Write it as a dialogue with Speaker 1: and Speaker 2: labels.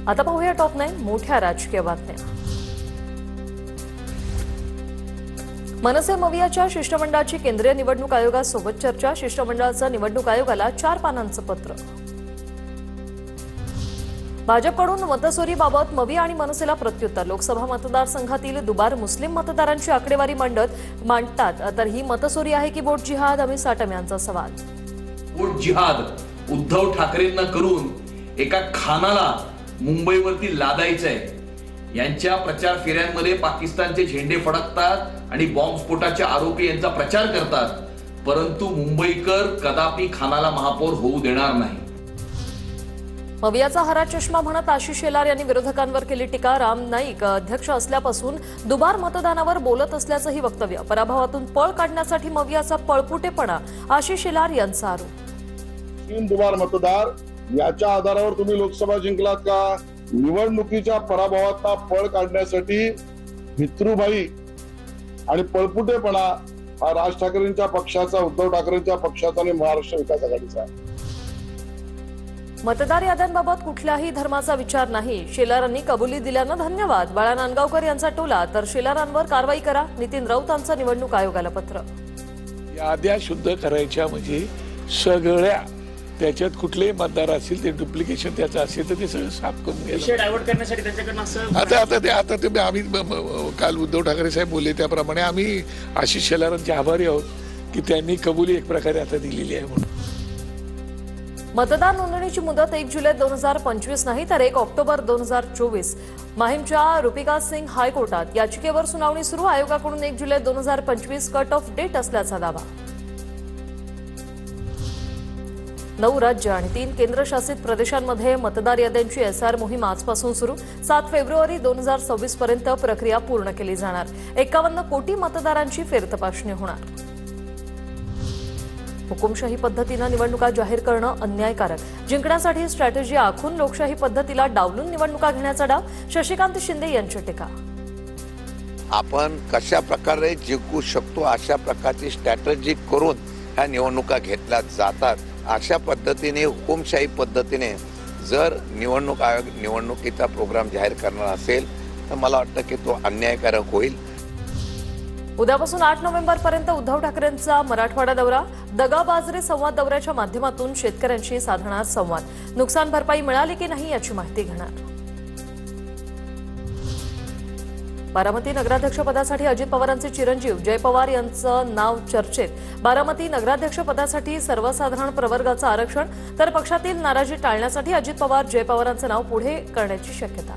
Speaker 1: आता पाहूया टॉप 9 मोठ्या राजकीय बातम्या। मनसे मवियाच्या शिष्टमंडळाची केंद्रीय निवडणूक आयोगासोबत चर्चा। शिष्टमंडळाचं निवडणूक आयोगाला 4 पानांचं पत्र। भाजपकडून मतचोरीबाबत मविया आणि मनसेला प्रत्युत्तर। लोकसभा मतदारसंघातील दुबार मुस्लिम मतदारांची आकडेवारी मांडतात तर ही मतचोरी आहे की वोट जिहाद? अमित साटम यांचा सवाल।
Speaker 2: वोट जिहाद उद्धव ठाकरेंना करून एका खानाला मुंबईवरती लादायचंय। यांच्या प्रचार फेऱ्यांमध्ये पाकिस्तानचे झेंडे फडकतात आणि बॉम्बस्फोटाचे आरोपी यांचा प्रचार करतात, परंतु मुंबईकर कदापि खानाला महापौर होऊ देणार नाही।
Speaker 1: मवियाचा हरा चष्मा म्हणत आशिष शेलार यांनी विरोधकांवर केली टीका। राम नाईक अध्यक्ष असल्यापासून दुबार मतदानावर बोलत असल्याचंही वक्तव्य। पराभवातून पळ काढण्यासाठी मवियाचा पळपुटेपणा, आशिष शेलार यांचा आरोप।
Speaker 3: 3 दुबार मतदार याच्या आधारावर तुम्ही लोकसभा जिंकलात का? निवडणुकीच्या पराभवाचा पळ काढण्यासाठी मित्रुभाई आणि पळपुटेपणा हा राज ठाकरेंच्या पक्षाचा, उद्धव ठाकरेंच्या पक्षाचा आणि महाराष्ट्र विकास आघाडीचा आहे।
Speaker 1: मतदार याद्यांबाबत कुठल्याही धर्माचा विचार नाही, शेलारांनी कबुली दिल्यानं धन्यवाद। बाळा नांदगावकर यांचा टोला, तर शेलारांवर कारवाई करा। नितीन राऊतांचं निवडणूक आयोगाला पत्र।
Speaker 4: याद्या शुद्ध करायच्या म्हणजे सगळ्या त्याच्यात कुठलेही मतदार असतील ते डुप्लिकेशन त्याचं असेल तर ते सगळं साफ करून घ्यायला।
Speaker 5: विषय डायव्हर्ट करण्यासाठी त्यांच्याकडनं असं
Speaker 4: आता ते आम्ही काल उद्धव ठाकरे साहेब बोलले त्याप्रमाणे आम्ही आशिष शेलारांचे आभारी आहोत की त्यांनी कबुली एक प्रकारे आता दिलेली आहे म्हणून।
Speaker 1: मतदार नोंदणीची मुदत 1 जुलै 2025 नाही तर 1 ऑक्टोबर 2024। माहीमच्या रुपिका सिंग हायकोर्टात याचिकेवर सुनावणी सुरू। आयोगाकडून 1 जुलै 2025 कट ऑफ डेट असल्याचा दावा। 9 राज्य आणि 3 केंद्रशासित प्रदेशांमध्ये मतदार याद्यांची एसआर मोहीम आजपासून सुरू। 7 फेब्रुवारी 2026 पर्यंत प्रक्रिया पूर्ण केली जाणार। 51 कोटी मतदारांची फेरतपासणी होणार। हुकुमशाही पद्धतीने निवडणुका जाहीर करणं अन्यायकारक। जिंकण्यासाठी स्ट्रॅटेजी आखून लोकशाही पद्धतीला डावलून निवडणुका घेण्याचा डाव, शशिकांत शिंदे यांची टीका।
Speaker 6: आपण कशा प्रकारे जिंकू शकतो अशा प्रकारची स्ट्रॅटेजी करून ह्या निवडणुका घेतल्या जातात। अशा पद्धतीने हुकुमशाही पद्धतीने जर निवडणूक आयोग निवडणुकीचा प्रोग्राम जाहीर करणार असेल तर मला वाटतं की तो अन्यायकारक होईल।
Speaker 1: उद्यापासून 8 नोव्हेंबर पर्यंत उद्धव ठाकरेंचा मराठवाडा दौरा। दगाबाजरे संवाद दौऱ्याच्या माध्यमातून शेतकऱ्यांशी साधणार संवाद। नुकसान भरपाई मिळाली की नाही याची माहिती घेणार। बारामती नगराध्यक्षपदासाठी अजित पवारांचे चिरंजीव जय पवार यांचं नाव चर्चेत। बारामती नगराध्यक्षपदासाठी सर्वसाधारण प्रवर्गाचं आरक्षण तर पक्षातील नाराजी टाळण्यासाठी अजित पवार जय पवारांचं नाव पुढे करण्याची शक्यता।